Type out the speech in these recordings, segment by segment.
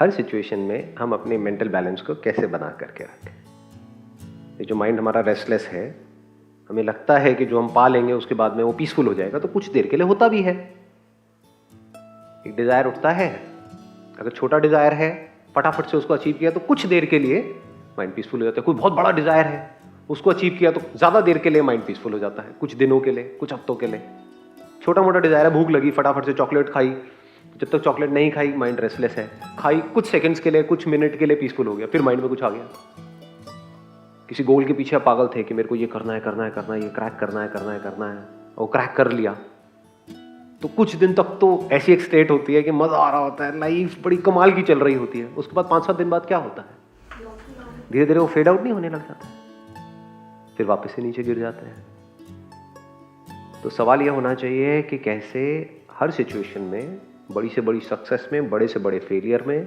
हर situation में हम अपने मेंटल बैलेंस को कैसे बना करके रखें। ये जो माइंड हमारा रेस्टलेस है, हमें लगता है कि जो हम पा लेंगे उसके बाद में वो पीसफुल हो जाएगा, तो कुछ देर के लिए होता भी है। एक डिजायर उठता है, अगर छोटा डिजायर है फटाफट से उसको अचीव किया तो कुछ देर के लिए माइंड पीसफुल हो जाता है। कोई बहुत बड़ा डिजायर है, उसको अचीव किया तो ज्यादा देर के लिए माइंड पीसफुल हो जाता है, कुछ दिनों के लिए, कुछ हफ्तों के लिए। छोटा मोटा डिजायर है, भूख लगी फटाफट से चॉकलेट खाई, जब तक चॉकलेट नहीं खाई माइंड रेस्टलेस है। खाई कुछ सेकंड्स के लिए, कुछ मिनट के लिए पीसफुल हो गया, फिर माइंड में कुछ आ गया। किसी गोल के पीछे पागल थे कि मेरे को ये करना है, ये क्रैक करना है, और क्रैक कर लिया तो कुछ दिन तक तो ऐसी एक स्टेट होती है कि मजा आ रहा होता है, लाइफ बड़ी कमाल की चल रही होती है। उसके बाद 5-7 दिन बाद क्या होता है, धीरे धीरे वो फेड आउट नहीं होने लग जाता है, फिर वापस से नीचे गिर जाते हैं। तो सवाल यह होना चाहिए कि कैसे हर सिचुएशन में, बड़ी से बड़ी सक्सेस में, बड़े से बड़े फेलियर में,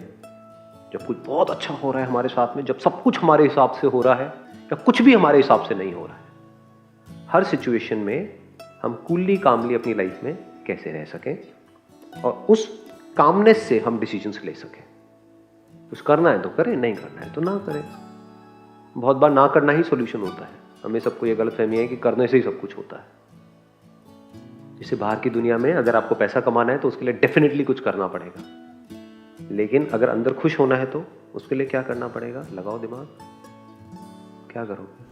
जब कुछ बहुत अच्छा हो रहा है हमारे साथ में, जब सब कुछ हमारे हिसाब से हो रहा है या कुछ भी हमारे हिसाब से नहीं हो रहा है, हर सिचुएशन में हम कूलली कामली अपनी लाइफ में कैसे रह सकें और उस कामनेस से हम डिसीजंस ले सकें। कुछ करना है तो करें, नहीं करना है तो ना करें। बहुत बार ना करना ही सॉल्यूशन होता है। हमें सबको ये गलतफहमी है कि करने से ही सब कुछ होता है। जैसे बाहर की दुनिया में अगर आपको पैसा कमाना है तो उसके लिए डेफिनेटली कुछ करना पड़ेगा, लेकिन अगर अंदर खुश होना है तो उसके लिए क्या करना पड़ेगा? लगाओ दिमाग, क्या करोगे?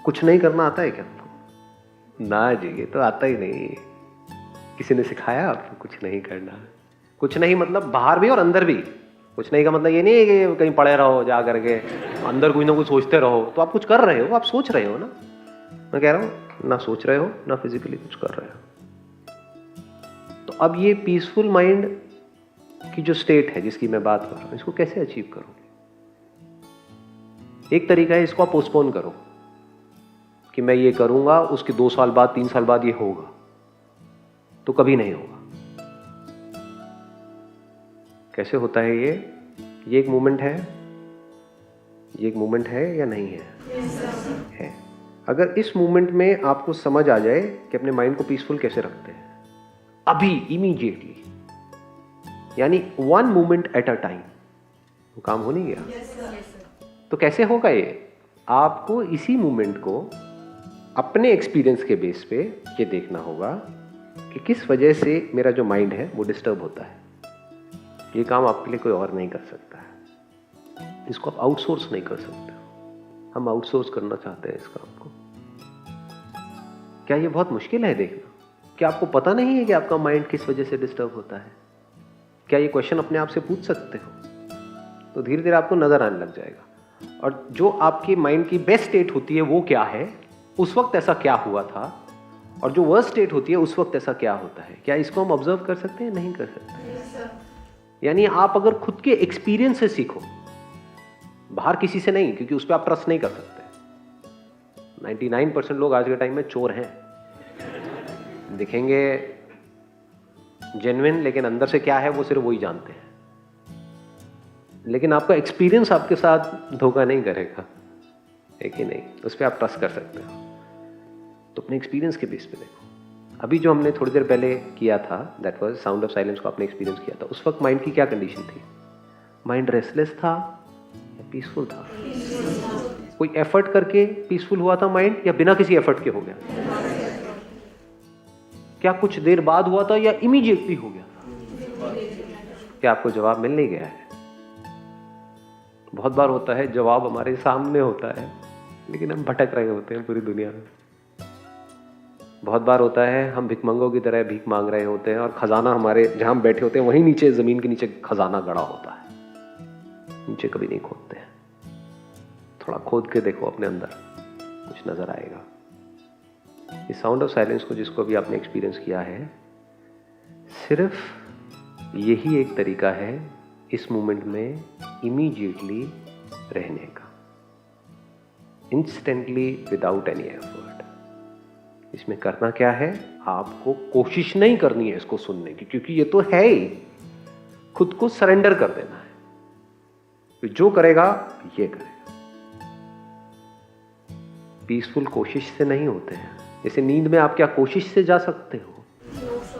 कुछ नहीं करना आता है क्या आपको? ना जी, ये तो आता ही नहीं। किसी ने सिखाया आपको कुछ नहीं करना? कुछ नहीं मतलब बाहर भी और अंदर भी। कुछ नहीं का मतलब ये नहीं है कि कहीं पड़े रहो जा करके, अंदर कुछ ना कुछ सोचते रहो। तो आप कुछ कर रहे हो, आप सोच रहे हो ना। मैं कह रहा हूं ना सोच रहे हो ना फिजिकली कुछ कर रहे हो। तो अब ये पीसफुल माइंड की जो स्टेट है जिसकी मैं बात कर रहा हूं, इसको कैसे अचीव करोगे? एक तरीका है, इसको आप पोस्टपोन करो कि मैं ये करूंगा, उसके 2 साल बाद 3 साल बाद ये होगा, तो कभी नहीं होगा। कैसे होता है ये एक मूवमेंट है, ये एक मूवमेंट है या नहीं है? है। अगर इस मूवमेंट में आपको समझ आ जाए कि अपने माइंड को पीसफुल कैसे रखते हैं अभी इमीडिएटली, यानी 1 मूवमेंट एट अ टाइम, तो काम हो नहीं गया। तो कैसे होगा ये? आपको इसी मूवमेंट को अपने एक्सपीरियंस के बेस पे ये देखना होगा कि किस वजह से मेरा जो माइंड है वो डिस्टर्ब होता है। ये काम आपके लिए कोई और नहीं कर सकता है, इसको आप आउटसोर्स नहीं कर सकते। हम आउटसोर्स करना चाहते हैं इस काम को। क्या ये बहुत मुश्किल है देखना? क्या आपको पता नहीं है कि आपका माइंड किस वजह से डिस्टर्ब होता है? क्या ये क्वेश्चन अपने आप से पूछ सकते हो? तो धीरे धीरे आपको नजर आने लग जाएगा। और जो आपके माइंड की बेस्ट स्टेट होती है वो क्या है, उस वक्त ऐसा क्या हुआ था, और जो वर्स्ट स्टेट होती है उस वक्त ऐसा क्या होता है, क्या इसको हम ऑब्जर्व कर सकते हैं? नहीं कर सकते। यानी आप अगर खुद के एक्सपीरियंस से सीखो, बाहर किसी से नहीं, क्योंकि उस पर आप ट्रस्ट नहीं कर सकते। 99% लोग आज के टाइम में चोर हैं, दिखेंगे जेन्युइन, लेकिन अंदर से क्या है वो सिर्फ वही जानते हैं। लेकिन आपका एक्सपीरियंस आपके साथ धोखा नहीं करेगा, है कि नहीं? उस पर आप ट्रस्ट कर सकते हो। तो अपने एक्सपीरियंस के बेस पे देखो। अभी जो हमने थोड़ी देर पहले किया था, that was sound of silence को आपने एक्सपीरियंस किया था, उस वक्त माइंड की क्या कंडीशन थी? माइंड रेस्टलेस था या पीसफुल था? कोई एफर्ट करके पीसफुल हुआ था माइंड, या बिना किसी एफर्ट के हो गया? क्या कुछ देर बाद हुआ था या इमीडिएटली हो गया? क्या आपको जवाब मिल नहीं गया है? बहुत बार होता है जवाब हमारे सामने होता है, लेकिन हम भटक रहे होते हैं पूरी दुनिया में। बहुत बार होता है हम भिखमंगों की तरह भीख मांग रहे होते हैं, और खजाना हमारे जहां हम बैठे होते हैं वहीं नीचे, जमीन के नीचे खजाना गड़ा होता है। नीचे कभी नहीं खोदते हैं। थोड़ा खोद के देखो अपने अंदर, कुछ नजर आएगा। इस साउंड ऑफ साइलेंस को जिसको भी आपने एक्सपीरियंस किया है, सिर्फ यही एक तरीका है इस मोमेंट में इमीडिएटली रहने का, इंस्टेंटली, विदाउट एनी एफर्ट। इसमें करना क्या है? आपको कोशिश नहीं करनी है इसको सुनने की, क्योंकि ये तो है ही। खुद को सरेंडर कर देना है, जो करेगा ये करेगा। पीसफुल कोशिश से नहीं होते हैं। जैसे नींद में आप क्या कोशिश से जा सकते हो?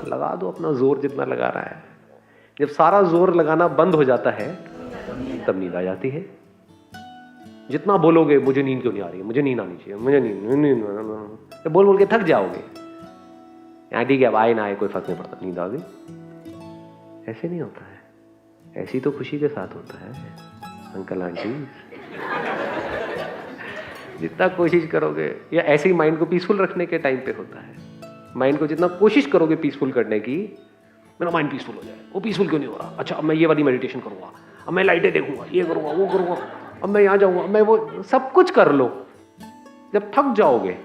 लगा दो अपना जोर जितना लगा रहा है। जब सारा जोर लगाना बंद हो जाता है तब नींद आ जाती है। जितना बोलोगे मुझे नींद क्यों नहीं आ रही है, मुझे नींद आनी चाहिए, मुझे नींद, बोल बोल के थक जाओगे। ठीक है, अब आए ना आए कोई फर्क नहीं पड़ता, नींद आ गई। ऐसे नहीं होता है, ऐसी तो खुशी के साथ होता है अंकल आंटी। जितना कोशिश करोगे, या ऐसे ही माइंड को पीसफुल रखने के टाइम पे होता है, माइंड को जितना कोशिश करोगे पीसफुल करने की, मेरा माइंड पीसफुल हो जाए, वो पीसफुल क्यों नहीं हो रहा, अच्छा अब मैं ये वाली मेडिटेशन करूंगा, अब मैं लाइटें देखूंगा, ये करूंगा, वो करूंगा, अब मैं यहाँ जाऊंगा, मैं वो सब कुछ कर लो। जब थक जाओगे,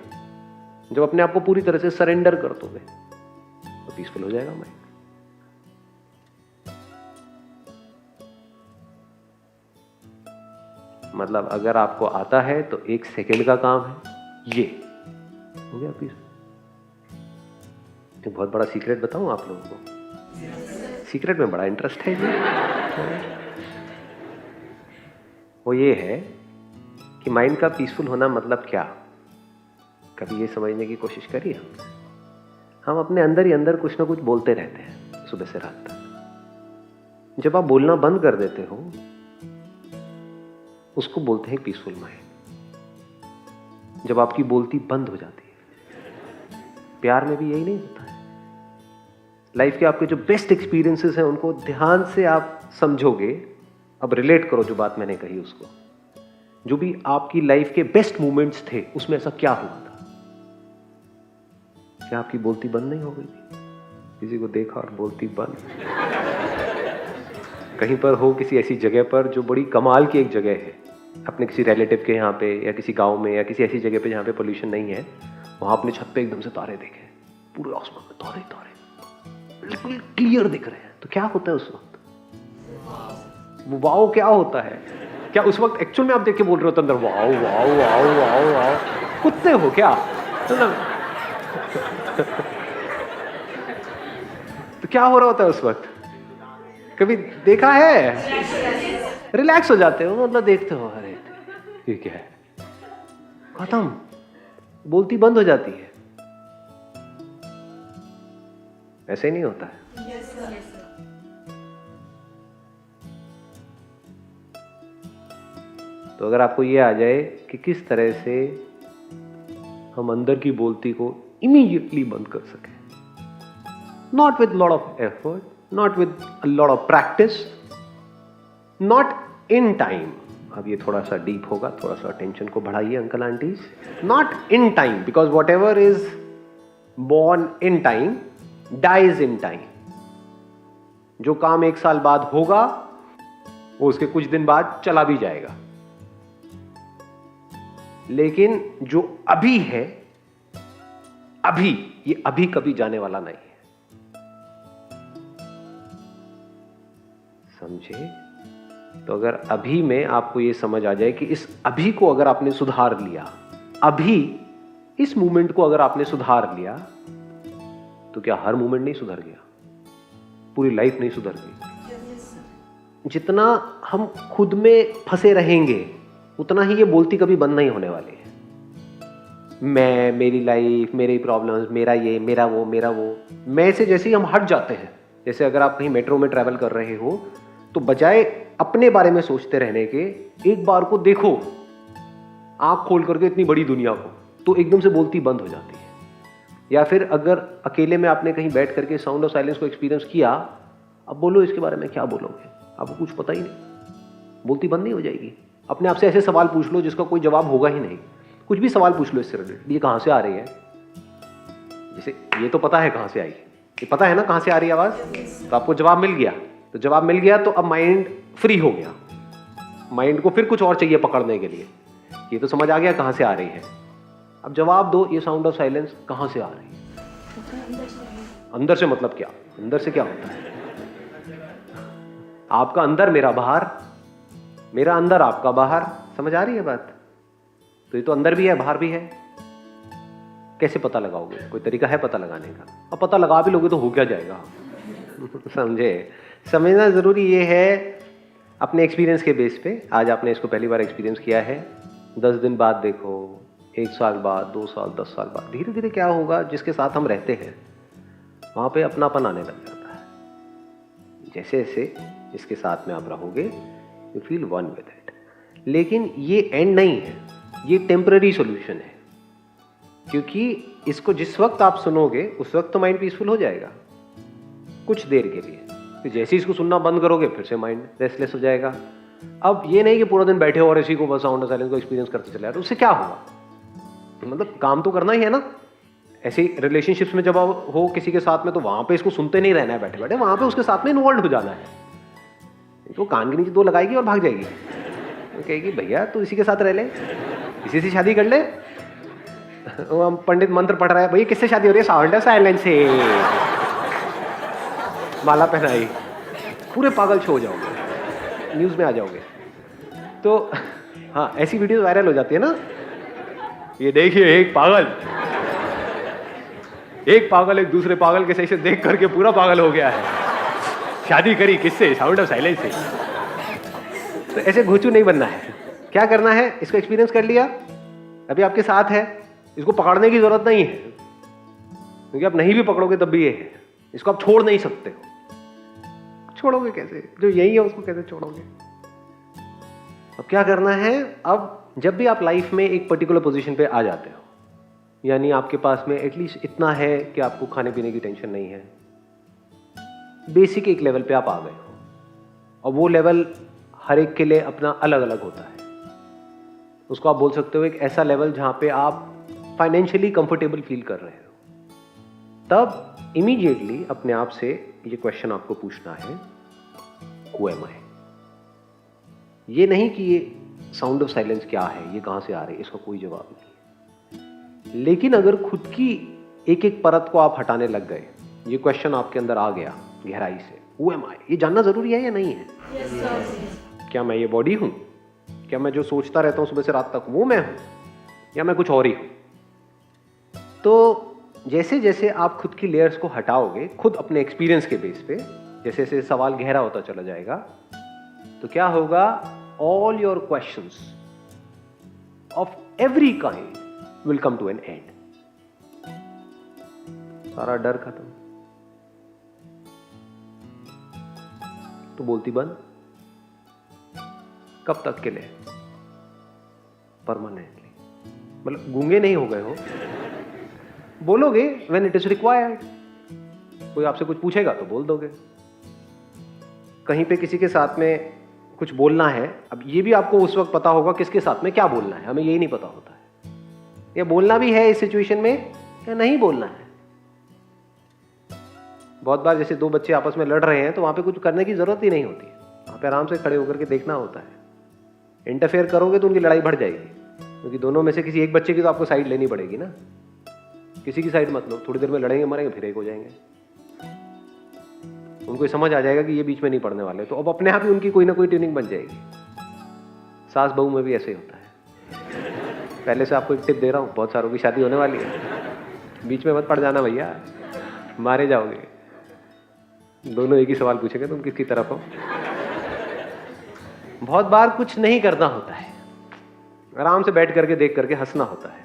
जब अपने आप को पूरी तरह से सरेंडर कर दोगे, तो पीसफुल हो जाएगा माइंड। मतलब अगर आपको आता है तो 1 सेकंड का काम है, ये हो गया पीसफुल। एक बहुत बड़ा सीक्रेट बताऊं आप लोगों को, सीक्रेट में बड़ा इंटरेस्ट है जी। वो ये है कि माइंड का पीसफुल होना मतलब क्या। कभी ये समझने की कोशिश करिए, हम अपने अंदर ही अंदर कुछ ना कुछ बोलते रहते हैं सुबह से रात तक। जब आप बोलना बंद कर देते हो, उसको बोलते हैं पीसफुल माइंड। जब आपकी बोलती बंद हो जाती है, प्यार में भी यही नहीं होता है। लाइफ के आपके जो बेस्ट एक्सपीरियंसेस हैं उनको ध्यान से आप समझोगे, अब रिलेट करो जो बात मैंने कही उसको। जो भी आपकी लाइफ के बेस्ट मोमेंट्स थे, उसमें ऐसा क्या हुआ था? क्या आपकी बोलती बंद नहीं हो गई थी? किसी को देखा और बोलती बंद? कहीं पर हो किसी ऐसी जगह पर जो बड़ी कमाल की एक जगह है, अपने किसी रिलेटिव के यहाँ पे, या किसी गांव में, या किसी ऐसी जगह पे जहाँ पे पोल्यूशन नहीं है, वहां अपने छत पे एकदम से तारे देखे, पूरे आसमान में तारे तारे बिल्कुल क्लियर दिख रहे हैं, तो क्या होता है उस वक्त? वो वाओ क्या होता है? क्या उस वक्त एक्चुअल में आप देख के बोल रहे हो तो अंदर wow wow wow wow wow? कुत्ते हो क्या? तो क्या हो रहा होता है उस वक्त? कभी देखा है? रिलैक्स हो जाते हो, मतलब देखते हो, अरे ये क्या है, खत्म, बोलती बंद हो जाती है। ऐसे ही नहीं होता है। तो अगर आपको ये आ जाए कि किस तरह से हम अंदर की बोलती को इमीडिएटली बंद कर सकें, not with lot of effort, not with a lot of practice, not in time. अब ये थोड़ा सा डीप होगा, थोड़ा सा टेंशन को बढ़ाइए uncle aunties. Not in time, because whatever is born in time dies in time. जो काम 1 साल बाद होगा, वो उसके कुछ दिन बाद चला भी जाएगा, लेकिन जो अभी है, अभी, ये अभी कभी जाने वाला नहीं है। समझे? तो अगर अभी में आपको ये समझ आ जाए कि इस अभी को अगर आपने सुधार लिया, अभी इस मोमेंट को अगर आपने सुधार लिया, तो क्या हर मोमेंट नहीं सुधर गया? पूरी लाइफ नहीं सुधर गई? जितना हम खुद में फंसे रहेंगे, उतना ही ये बोलती कभी बंद नहीं होने वाली है। मैं, मेरी लाइफ, मेरी प्रॉब्लम्स, मेरा ये, मेरा वो, मेरा वो। मैं से जैसे ही हम हट जाते हैं, जैसे अगर आप कहीं मेट्रो में ट्रैवल कर रहे हो, तो बजाय अपने बारे में सोचते रहने के, एक बार को देखो आंख खोल करके इतनी बड़ी दुनिया को, तो एकदम से बोलती बंद हो जाती है। या फिर अगर अकेले में आपने कहीं बैठ करके साउंड ऑफ साइलेंस को एक्सपीरियंस किया, अब बोलो इसके बारे में क्या बोलोगे? आपको कुछ पता ही नहीं, बोलती बंद नहीं हो जाएगी। अपने आप से ऐसे सवाल पूछ लो जिसका कोई जवाब होगा ही नहीं। कुछ भी सवाल पूछ लो इससे रिलेटेड, ये कहां से आ रही है? जैसे ये तो पता है कहां से आई, ये पता है ना कहां से आ रही है आवाज, तो आपको जवाब मिल गया। तो जवाब मिल गया तो अब माइंड फ्री हो गया, माइंड को फिर कुछ और चाहिए पकड़ने के लिए। ये तो समझ आ गया कहां से आ रही है, अब जवाब दो, ये साउंड ऑफ साइलेंस कहां से आ रही है? अंदर से। मतलब क्या? अंदर से क्या होता है? आपका अंदर, मेरा बाहर, मेरा अंदर, आपका बाहर। समझ आ रही है बात? तो ये तो अंदर भी है, बाहर भी है। कैसे पता लगाओगे? कोई तरीका है पता लगाने का? अब पता लगा भी लोगे तो हो क्या जाएगा? समझे? समझना जरूरी ये है अपने एक्सपीरियंस के बेस पे। आज आपने इसको पहली बार एक्सपीरियंस किया है, 10 दिन बाद देखो, 1 साल बाद, 2 साल, 10 साल बाद, धीरे धीरे क्या होगा, जिसके साथ हम रहते हैं वहां पे अपनापन आने लग जाता है। जैसे जैसे इसके साथ में आप रहोगे you feel one with it. लेकिन ये एंड नहीं है, ये टेम्पररी सॉल्यूशन है, क्योंकि इसको जिस वक्त आप सुनोगे उस वक्त तो माइंड पीसफुल हो जाएगा कुछ देर के लिए, तो जैसे ही इसको सुनना बंद करोगे फिर से माइंड रेस्टलेस हो जाएगा। अब ये नहीं कि पूरा दिन बैठे हो और इसी को बस साउंड साइलेंस को एक्सपीरियंस करते चले जाए, तो उससे क्या होगा? मतलब काम तो करना ही है ना। ऐसे रिलेशनशिप्स में जब आप हो किसी के साथ में, तो वहां पे इसको सुनते नहीं रहना है बैठे बैठे, वहां पे उसके साथ में इन्वॉल्व हो जाना है। तो कान के नीचे दो लगाएगी और भाग जाएगी, तो कहेगी भैया तू इसी के साथ रह ले, इसी से शादी कर ले। वो हम पंडित मंत्र पढ़ रहा है, भैया किससे शादी हो रही है? साउंड साइलेंस से। माला पहनाई, पूरे पागल छो जाओगे, न्यूज में आ जाओगे। तो हाँ, ऐसी वीडियो वायरल हो जाती है ना, ये देखिए एक पागल एक दूसरे पागल के सेशन देख करके पूरा पागल हो गया है, शादी करी किससे? साउंड ऑफ साइलेंस से। तो ऐसे घोचू नहीं बनना है। क्या करना है? इसको एक्सपीरियंस कर लिया, अभी आपके साथ है, इसको पकड़ने की जरूरत नहीं है, क्योंकि आप नहीं भी पकड़ोगे तब भी ये है, इसको आप छोड़ नहीं सकते हो। छोड़ोगे कैसे? जो यही है उसको कैसे छोड़ोगे? अब क्या करना है? अब जब भी आप लाइफ में एक पर्टिकुलर पोजीशन पे आ जाते हो, यानी आपके पास में एटलीस्ट इतना है कि आपको खाने पीने की टेंशन नहीं है, बेसिक एक लेवल पे आप आ गए हो, और वो लेवल हर एक के लिए अपना अलग अलग होता है। उसको आप बोल सकते हो एक ऐसा लेवल जहां पे आप फाइनेंशियली कंफर्टेबल फील कर रहे हो। तब इमीडिएटली अपने आप से ये क्वेश्चन आपको पूछना है, हु एम आई? ये नहीं कि ये साउंड ऑफ साइलेंस क्या है, ये कहां से आ रही है, इसका कोई जवाब नहीं। लेकिन अगर खुद की एक एक परत को आप हटाने लग गए, ये क्वेश्चन आपके अंदर आ गया गहराई से, हु एम आई? ये जानना जरूरी है या नहीं है? क्या मैं ये बॉडी हूं? क्या मैं जो सोचता रहता हूं सुबह से रात तक वो मैं हूं, या मैं कुछ और ही हूं? तो जैसे जैसे आप खुद की लेयर्स को हटाओगे, खुद अपने एक्सपीरियंस के बेस पे, जैसे जैसे सवाल गहरा होता चला जाएगा, तो क्या होगा? All your questions of every kind will come to an end. सारा डर खत्म, तो बोलती बंद। कब तक के लिए? परमानेंटली। मतलब गूंगे नहीं हो गए हो, बोलोगे व्हेन इट इज रिक्वायर्ड। कोई आपसे कुछ पूछेगा तो बोल दोगे। कहीं पे किसी के साथ में कुछ बोलना है, अब ये भी आपको उस वक्त पता होगा किसके साथ में क्या बोलना है, हमें यही नहीं पता होता है। या बोलना भी है इस सिचुएशन में या नहीं बोलना है। बहुत बार जैसे दो बच्चे आपस में लड़ रहे हैं, तो वहां पे कुछ करने की जरूरत ही नहीं होती, वहां पे आराम से खड़े होकर के देखना होता है। इंटरफेयर करोगे तो उनकी लड़ाई बढ़ जाएगी, क्योंकि दोनों में से किसी एक बच्चे की तो आपको साइड लेनी पड़ेगी ना। किसी की साइड मत लो, थोड़ी देर में लड़ेंगे मरेंगे फिर एक हो जाएंगे। उनको समझ आ जाएगा कि ये बीच में नहीं पड़ने वाले, तो अब अपने आप ही उनकी कोई ना कोई ट्यूनिंग बन जाएगी। सास बहू में भी ऐसे ही होता है। पहले से आपको एक टिप दे रहा हूँ, बहुत सारों की शादी होने वाली है, बीच में मत पड़ जाना भैया, मारे जाओगे। दोनों एक ही सवाल पूछेंगे, तुम किसकी तरफ हो? बहुत बार कुछ नहीं करना होता है, आराम से बैठ करके देख करके हंसना होता है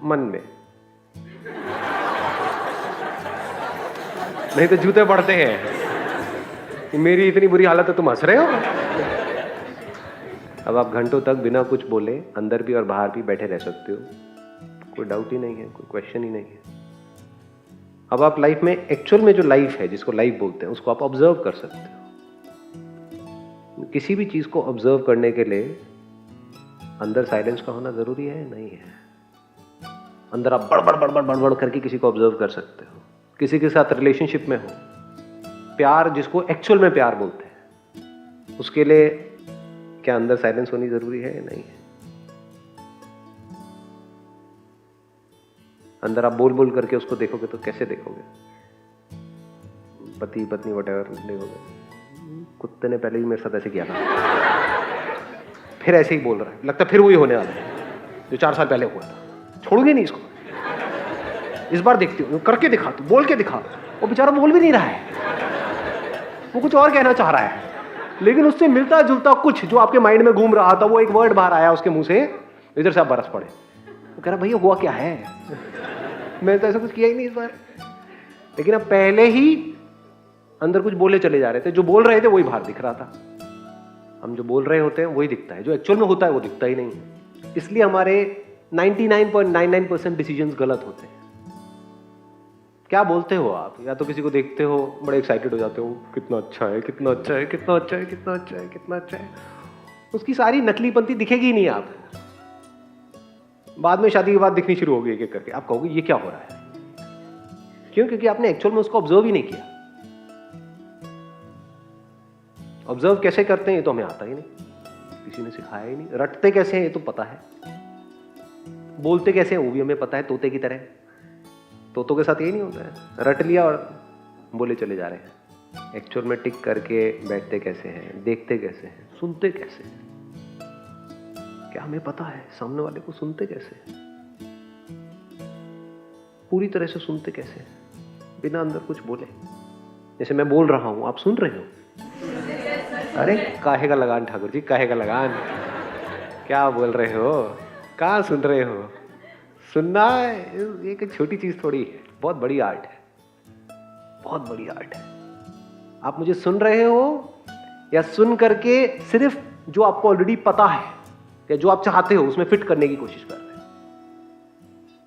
मन में, नहीं तो जूते पड़ते हैं कि मेरी इतनी बुरी हालत है तुम हंस रहे हो। अब आप घंटों तक बिना कुछ बोले अंदर भी और बाहर भी बैठे रह सकते हो, कोई डाउट ही नहीं है, कोई क्वेश्चन ही नहीं है। अब आप लाइफ में एक्चुअल में जो लाइफ है, जिसको लाइफ बोलते हैं, उसको आप ऑब्जर्व कर सकते हो। किसी भी चीज को ऑब्जर्व करने के लिए अंदर साइलेंस का होना जरूरी है? नहीं है। अंदर आप बड़बड़ करके किसी को ऑब्जर्व कर सकते हो। किसी के साथ रिलेशनशिप में हो, प्यार जिसको एक्चुअल में प्यार बोलते हैं, उसके लिए क्या अंदर साइलेंस होनी जरूरी है? नहीं है। अंदर आप बोल बोल करके उसको देखोगे तो कैसे देखोगे? पति पत्नी वटेवर देखोगे। कुत्ते ने पहले भी मेरे साथ ऐसे किया था, फिर ऐसे ही बोल रहा है, लगता फिर वही होने वाला है जो 4 साल पहले हुआ था। छोड़ूंगी नहीं इसको, इस बार देखती हूँ, करके दिखा, तू बोल के दिखा। वो बेचारा बोल भी नहीं रहा है, वो कुछ और कहना चाह रहा है, लेकिन उससे मिलता जुलता कुछ जो आपके माइंड में घूम रहा था, वो एक वर्ड बाहर आया उसके मुंह से, इधर से आप बरस पड़े। वो कह रहा भैया हुआ क्या है? मैंने तो ऐसा कुछ किया ही नहीं इस बार। लेकिन अब पहले ही अंदर कुछ बोले चले जा रहे थे, जो बोल रहे थे वही बाहर दिख रहा था। हम जो बोल रहे होते हैं वही दिखता है, जो एक्चुअल में होता है वो दिखता ही नहीं है। इसलिए हमारे 99.99% डिसीजंस गलत होते हैं। क्या बोलते हो आप? या तो किसी को देखते हो, बड़े एक्साइटेड हो जाते हो, कितना अच्छा है, कितना अच्छा है, कितना अच्छा है, कितना अच्छा है, कितना अच्छा है। उसकी सारी नकलीपंती दिखेगी नहीं आपको। बाद में शादी के बाद दिखनी शुरू होगी एक एक करके। आप कहोगे ये क्या हो रहा है? क्यों? क्योंकि आपने एक्चुअल में उसको ऑब्जर्व ही नहीं किया। ऑब्जर्व कैसे करते हैं ये तो हमें आता ही नहीं, किसी ने सिखाया ही नहीं। रटते कैसे हैं ये तो पता है, बोलते कैसे हैं वो भी हमें पता है, तोते की तरह। तोतों के साथ यही नहीं होता है, रट लिया और बोले चले जा रहे हैं। एक्चुअल में टिक करके बैठते कैसे हैं, देखते कैसे हैं, सुनते कैसे हैं? क्या हमें पता है सामने वाले को सुनते कैसे हैं? पूरी तरह से सुनते कैसे हैं, बिना अंदर कुछ बोले। जैसे मैं बोल रहा हूं, आप सुन रहे हो। अरे काहे का लगान ठाकुर जी, काहे का लगान, क्या बोल रहे हो, कहाँ सुन रहे हो? सुनना एक छोटी चीज थोड़ी है, बहुत बड़ी आर्ट है, बहुत बड़ी आर्ट है। आप मुझे सुन रहे हो या सुन करके सिर्फ जो आपको ऑलरेडी पता है या जो आप चाहते हो उसमें फिट करने की कोशिश कर रहे हो,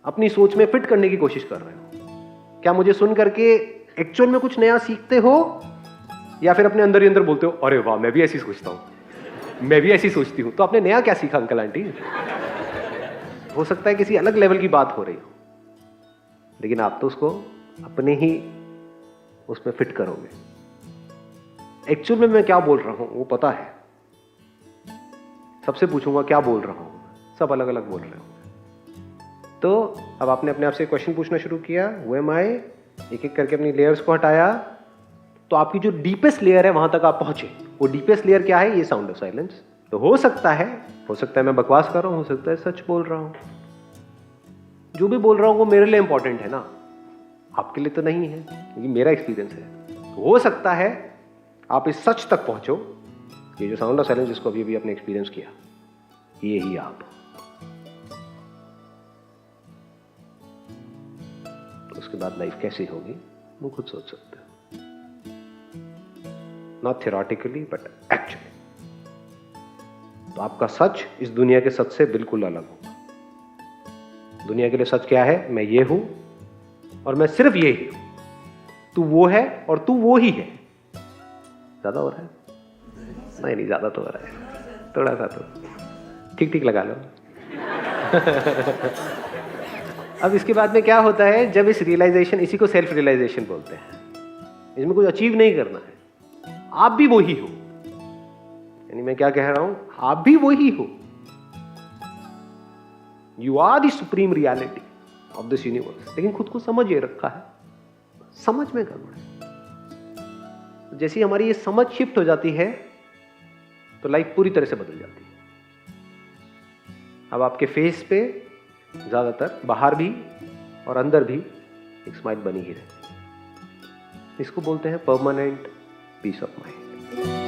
अपनी सोच में फिट करने की कोशिश कर रहे हो? क्या मुझे सुन करके एक्चुअल में कुछ नया सीखते हो या फिर अपने अंदर ही अंदर बोलते हो अरे वाह मैं भी ऐसी सोचता हूं, मैं भी ऐसी सोचती हूं? तो आपने नया क्या सीखा अंकल आंटी? हो सकता है किसी अलग लेवल की बात हो रही हो, लेकिन आप तो उसको अपने ही उसमें फिट करोगे। एक्चुअल में मैं क्या बोल रहा हूं वो पता है। सबसे पूछूंगा क्या बोल रहा हूं, सब अलग अलग बोल रहे हो। तो अब आपने अपने आप से क्वेश्चन पूछना शुरू किया, हु एम आई, एक एक करके अपनी लेयर्स को हटाया, तो आपकी जो डीपेस्ट लेयर है वहां तक आप पहुंचे। वो डीपेस्ट लेयर क्या है? ये साउंड ऑफ साइलेंस। तो हो सकता है मैं बकवास कर रहा हूं, हो सकता है सच बोल रहा हूं। जो भी बोल रहा हूं वो मेरे लिए इंपॉर्टेंट है ना, आपके लिए तो नहीं है, क्योंकि मेरा एक्सपीरियंस है। तो हो सकता है आप इस सच तक पहुंचो, ये जो साउंड ऑफ साइलेंस जिसको अभी अभी आपने एक्सपीरियंस किया, ये ही आप। तो उसके बाद लाइफ कैसी होगी वो खुद सोच सकते हो, नॉट थियोरेटिकली बट एक्चुअली। तो आपका सच इस दुनिया के सच से बिल्कुल अलग होगा। दुनिया के लिए सच क्या है? मैं ये हूं और मैं सिर्फ ये ही हूं। तू वो है और तू वो ही है। ज्यादा हो रहा है? नहीं ज्यादा तो हो रहा है, थोड़ा सा तो ठीक ठीक लगा लो। अब इसके बाद में क्या होता है, जब इस रियलाइजेशन, इसी को सेल्फ रियलाइजेशन बोलते हैं, इसमें कुछ अचीव नहीं करना है, आप भी वही हो। यानी मैं क्या कह रहा हूं, आप भी वही हो। You are the supreme reality of this universe. लेकिन खुद को समझ ये रखा है, समझ में गड़बड़ है। जैसी हमारी ये समझ शिफ्ट हो जाती है तो लाइफ पूरी तरह से बदल जाती है। अब आपके फेस पे ज्यादातर, बाहर भी और अंदर भी, एक स्माइल बनी ही रहती है। इसको बोलते हैं परमानेंट पीस ऑफ माइंड।